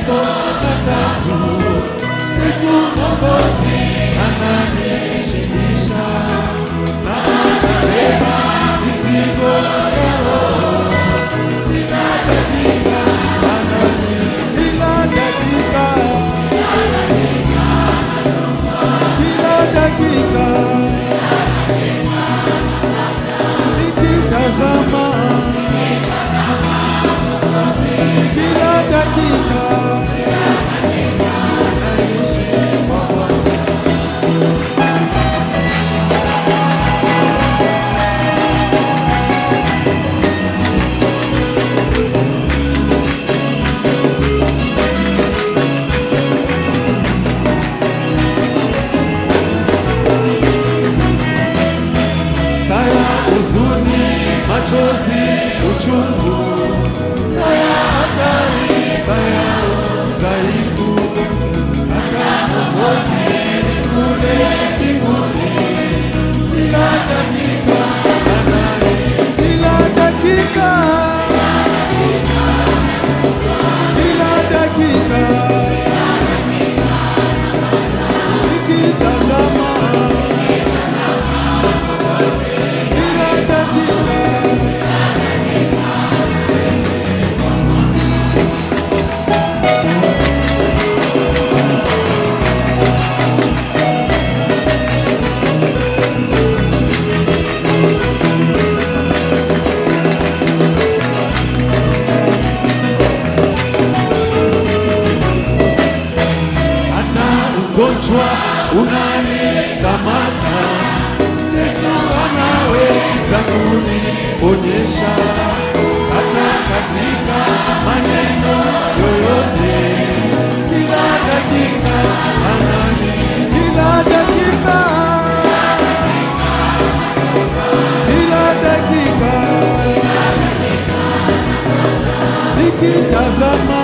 mateso matatu, Yesu Mwokozi ananishindiza, na anabeba mizigo ya roho. Kila dakika kila dakika nikitazama kila dakika naishi kwa Bwana. Saya huzuni, machozi, uchungu, saya hatari, saya udhaifu, hata Mwokozi kule mbinguni. Kila dakika anani, kila dakika nikitazama ugonjwa unanikamata, Yesu anaweza kuniponyesha, hata katika maneno yoyote. Kila dakika anani, kila dakika nikitazama